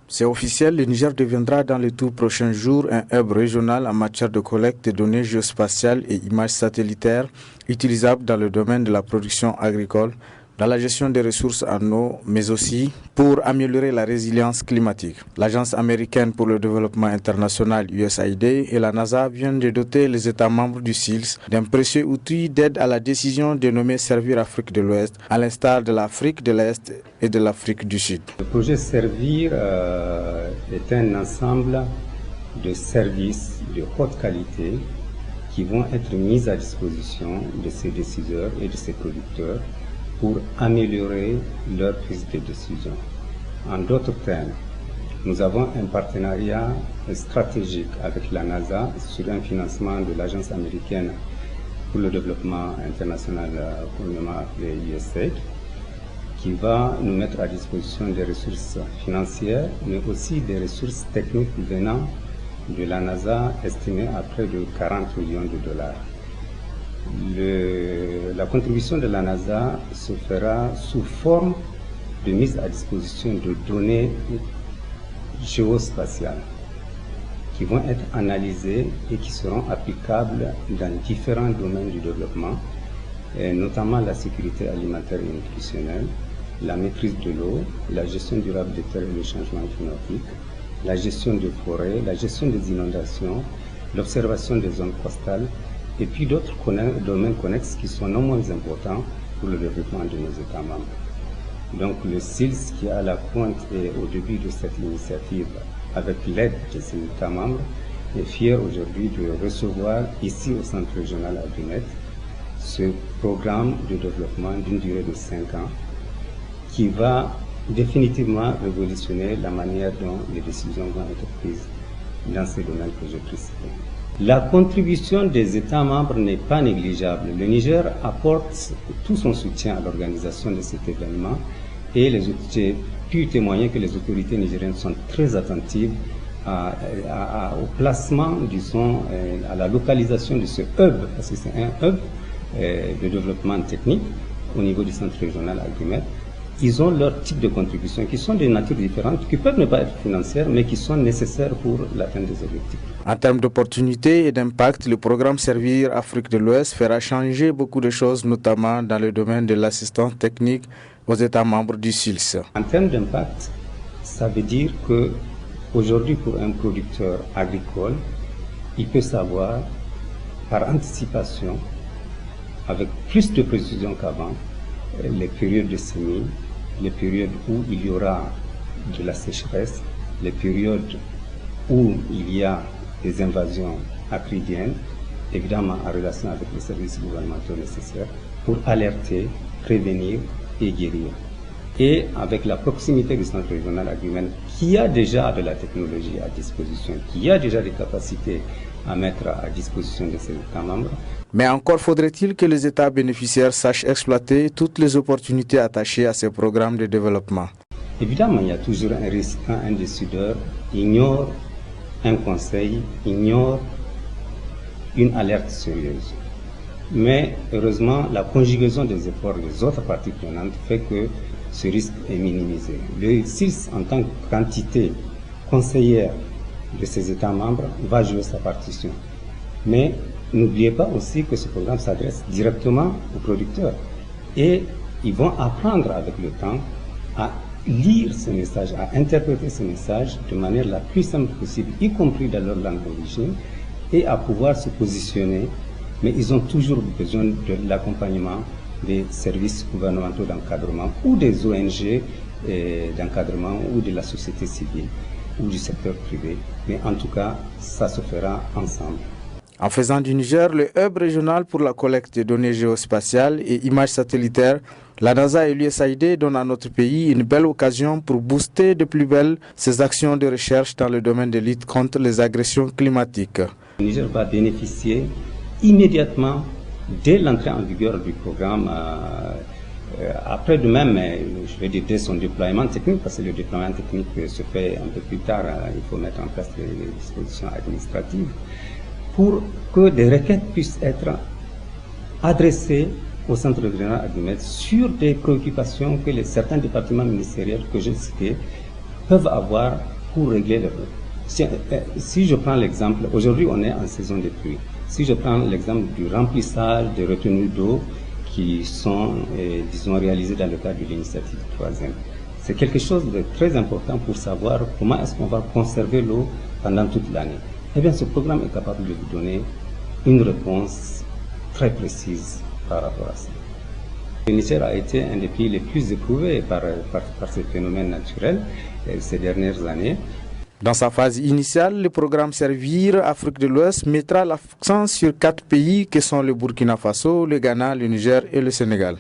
C'est officiel, le Niger deviendra dans les tout prochains jours un hub régional en matière de collecte de données géospatiales et images satellitaires utilisables dans le domaine de la production agricole, dans la gestion des ressources en eau, mais aussi pour améliorer la résilience climatique. L'Agence américaine pour le développement international USAID et la NASA viennent de doter les États membres du SILS d'un précieux outil d'aide à la décision dénommé Servir Afrique de l'Ouest, à l'instar de l'Afrique de l'Est et de l'Afrique du Sud. Le projet Servir est un ensemble de services de haute qualité qui vont être mis à disposition de ces décideurs et de ces producteurs pour améliorer leur prise de décision. En d'autres termes, nous avons un partenariat stratégique avec la NASA sur un financement de l'Agence américaine pour le développement international, communément appelé USAID, qui va nous mettre à disposition des ressources financières, mais aussi des ressources techniques venant de la NASA, estimées à près de 40 millions de dollars. La contribution de la NASA se fera sous forme de mise à disposition de données géospatiales qui vont être analysées et qui seront applicables dans différents domaines du développement, et notamment la sécurité alimentaire et nutritionnelle, la maîtrise de l'eau, la gestion durable des terres et le changement climatique, la gestion des forêts, la gestion des inondations, l'observation des zones costales, et puis d'autres domaines connexes qui sont non moins importants pour le développement de nos États membres. Donc le SILS, qui est à la pointe et au début de cette initiative avec l'aide de ses États membres, est fier aujourd'hui de recevoir ici au Centre régional à Guinette ce programme de développement d'une durée de 5 ans qui va définitivement révolutionner la manière dont les décisions vont être prises dans ces domaines que j'ai précisés. La contribution des États membres n'est pas négligeable. Le Niger apporte tout son soutien à l'organisation de cet événement et j'ai pu témoigner que les autorités nigériennes sont très attentives au placement du son, à la localisation de ce hub, parce que c'est un hub de développement technique au niveau du centre régional à Guinette. Ils ont leur type de contribution qui sont de nature différente, qui peuvent ne pas être financières, mais qui sont nécessaires pour l'atteinte des objectifs. En termes d'opportunités et d'impact, le programme Servir Afrique de l'Ouest fera changer beaucoup de choses, notamment dans le domaine de l'assistance technique aux États membres du SILS. En termes d'impact, ça veut dire que aujourd'hui, pour un producteur agricole, il peut savoir par anticipation, avec plus de précision qu'avant, les périodes de semis, les périodes où il y aura de la sécheresse, les périodes où il y a des invasions acridiennes, évidemment en relation avec les services gouvernementaux nécessaires, pour alerter, prévenir et guérir. Et avec la proximité du centre régional à Guinée, qui a déjà de la technologie à disposition, qui a déjà des capacités à mettre à disposition de ses États membres. Mais encore faudrait-il que les États bénéficiaires sachent exploiter toutes les opportunités attachées à ces programmes de développement. Évidemment, il y a toujours un risque quand un décideur ignore un conseil, ignore une alerte sérieuse. Mais heureusement, la conjugaison des efforts des autres parties prenantes fait que ce risque est minimisé. Le SILS, en tant qu'entité conseillère de ses États membres, va jouer sa partition. Mais n'oubliez pas aussi que ce programme s'adresse directement aux producteurs. Et ils vont apprendre avec le temps à lire ces messages, à interpréter ces messages de manière la plus simple possible, y compris dans leur langue d'origine, et à pouvoir se positionner. Mais ils ont toujours besoin de l'accompagnement des services gouvernementaux d'encadrement ou des ONG d'encadrement ou de la société civile ou du secteur privé. Mais en tout cas, ça se fera ensemble. En faisant du Niger le hub régional pour la collecte de données géospatiales et images satellitaires, la NASA et l'USAID donnent à notre pays une belle occasion pour booster de plus belle ses actions de recherche dans le domaine de lutte contre les agressions climatiques. Le Niger va bénéficier immédiatement, dès l'entrée en vigueur du programme, après de même, je vais dire dès son déploiement technique, parce que le déploiement technique se fait un peu plus tard, il faut mettre en place les dispositions administratives, pour que des requêtes puissent être adressées au centre régional à Guinette sur des préoccupations que certains départements ministériels que j'ai cités peuvent avoir pour régler le problème. Si je prends l'exemple, aujourd'hui on est en saison de pluie. Si je prends l'exemple du remplissage des retenues d'eau qui sont, disons, réalisées dans le cadre de l'initiative 3e, c'est quelque chose de très important pour savoir comment est-ce qu'on va conserver l'eau pendant toute l'année. Eh bien, ce programme est capable de vous donner une réponse très précise par rapport à ça. Le Niger a été un des pays les plus éprouvés par ce phénomène naturel ces dernières années. Dans sa phase initiale, le programme Servir Afrique de l'Ouest mettra l'accent sur 4 pays que sont le Burkina Faso, le Ghana, le Niger et le Sénégal.